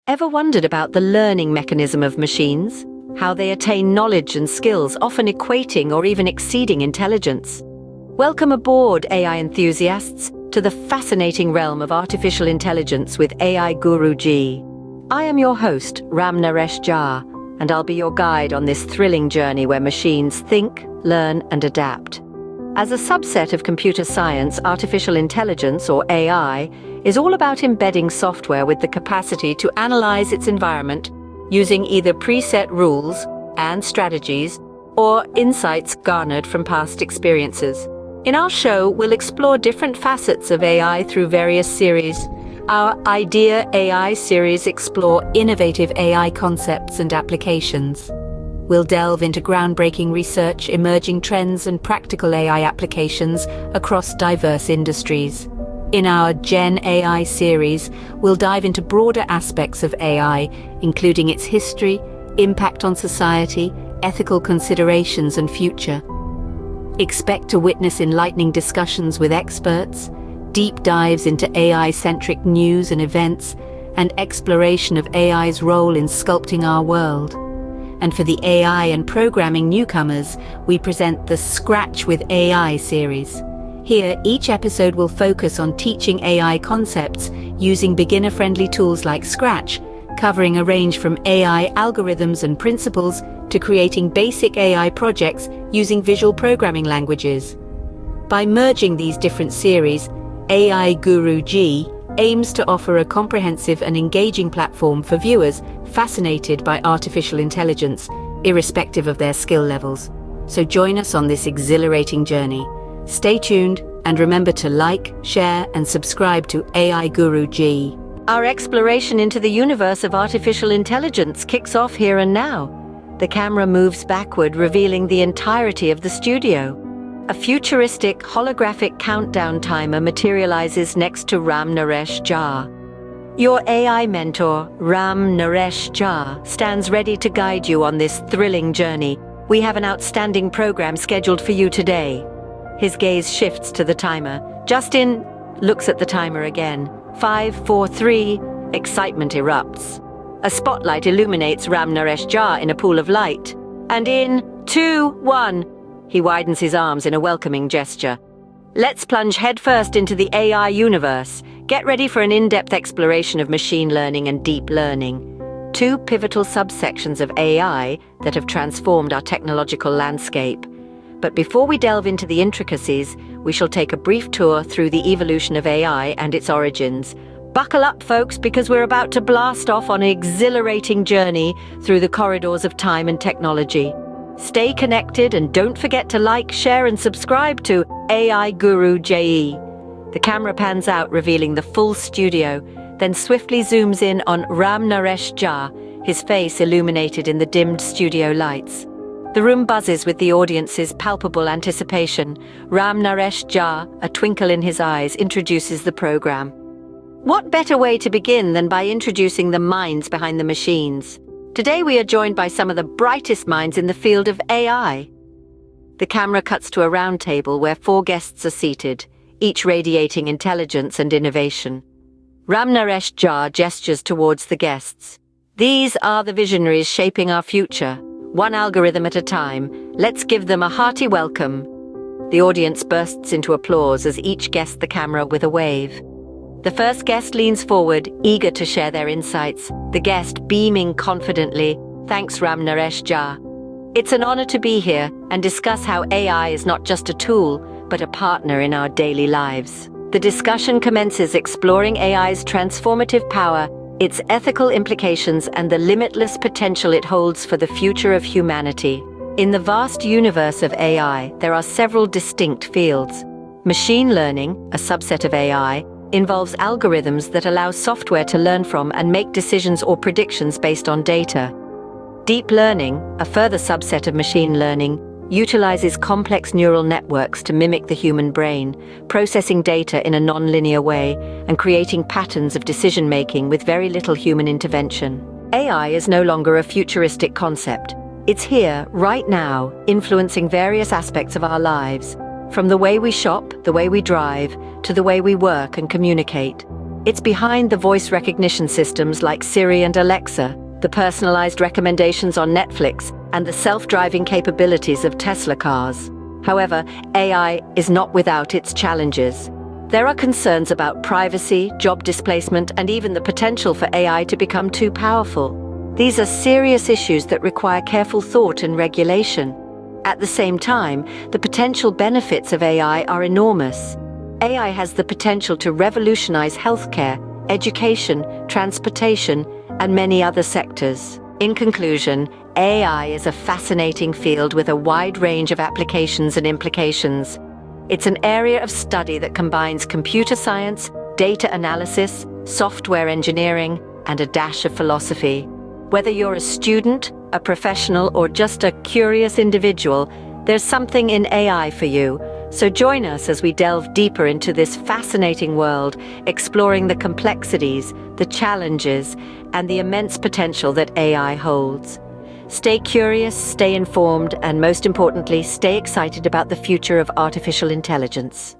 Ever wondered about the learning mechanism of machines? How they attain knowledge and skills, often equating or even exceeding intelligence? Welcome aboard, AI enthusiasts, to the fascinating realm of artificial intelligence with AI Guru G. I am your host, Ram Naresh Jha, and I'll be your guide on this thrilling journey where machines think, learn, and adapt. As a subset of computer science, artificial intelligence, or AI, is all about embedding software with the capacity to analyze its environment using either preset rules and strategies or insights garnered from past experiences. In our show, we'll explore different facets of AI through various series. Our Idea AI series explore innovative AI concepts and applications. We'll delve into groundbreaking research, emerging trends, and practical AI applications across diverse industries. In our Gen AI series, we'll dive into broader aspects of AI, including its history, impact on society, ethical considerations, and future. Expect to witness enlightening discussions with experts, deep dives into AI-centric news and events, and exploration of AI's role in sculpting our world. And for the AI and programming newcomers, we present the Scratch with AI series. Here, each episode will focus on teaching AI concepts using beginner-friendly tools like Scratch, covering a range from AI algorithms and principles to creating basic AI projects using visual programming languages. By merging these different series, AI Guru G aims to offer a comprehensive and engaging platform for viewers fascinated by artificial intelligence, irrespective of their skill levels. So join us on this exhilarating journey. Stay tuned and remember to like, share, and subscribe to AI Guru G. Our exploration into the universe of artificial intelligence kicks off here and now. The camera moves backward, revealing the entirety of the studio. A futuristic holographic countdown timer materializes next to Ram Naresh Jha. Your AI mentor, Ram Naresh Jha, stands ready to guide you on this thrilling journey. We have an outstanding program scheduled for you today. His gaze shifts to the timer. Justin looks at the timer again. 5, 4, 3, excitement erupts. A spotlight illuminates Ram Naresh Jha in a pool of light. And in 2, 1, he widens his arms in a welcoming gesture. Let's plunge headfirst into the AI universe. Get ready for an in-depth exploration of machine learning and deep learning, two pivotal subsections of AI that have transformed our technological landscape. But before we delve into the intricacies, we shall take a brief tour through the evolution of AI and its origins. Buckle up, folks, because we're about to blast off on an exhilarating journey through the corridors of time and technology. Stay connected and don't forget to like, share, and subscribe to AI Guru J. The camera pans out, revealing the full studio, then swiftly zooms in on Ram Naresh Jha, his face illuminated in the dimmed studio lights. The room buzzes with the audience's palpable anticipation. Ram Naresh Jha, a twinkle in his eyes, introduces the program. What better way to begin than by introducing the minds behind the machines? Today we are joined by some of the brightest minds in the field of AI. The camera cuts to a round table where 4 guests are seated, each radiating intelligence and innovation. Ram Naresh Jha gestures towards the guests. These are the visionaries shaping our future. One algorithm at a time. Let's give them a hearty welcome. The audience bursts into applause as each guests the camera with a wave. The first guest leans forward, eager to share their insights, the guest beaming confidently. Thanks, Ram Naresh Jha. It's an honor to be here and discuss how AI is not just a tool, but a partner in our daily lives. The discussion commences exploring AI's transformative power, its ethical implications, and the limitless potential it holds for the future of humanity. In the vast universe of AI, there are several distinct fields. Machine learning, a subset of AI, involves algorithms that allow software to learn from and make decisions or predictions based on data. Deep learning, a further subset of machine learning, utilizes complex neural networks to mimic the human brain, processing data in a non-linear way and creating patterns of decision-making with very little human intervention. AI is no longer a futuristic concept. It's here, right now, influencing various aspects of our lives, from the way we shop, the way we drive, to the way we work and communicate. It's behind the voice recognition systems like Siri and Alexa, the personalized recommendations on Netflix, and the self-driving capabilities of Tesla cars. However, AI is not without its challenges. There are concerns about privacy, job displacement, and even the potential for AI to become too powerful. These are serious issues that require careful thought and regulation. At the same time, the potential benefits of AI are enormous. AI has the potential to revolutionize healthcare, education, transportation, and many other sectors. In conclusion, AI is a fascinating field with a wide range of applications and implications. It's an area of study that combines computer science, data analysis, software engineering, and a dash of philosophy. Whether you're a student, a professional, or just a curious individual, there's something in AI for you. So join us as we delve deeper into this fascinating world, exploring the complexities, the challenges, and the immense potential that AI holds. Stay curious, stay informed, and most importantly, stay excited about the future of artificial intelligence.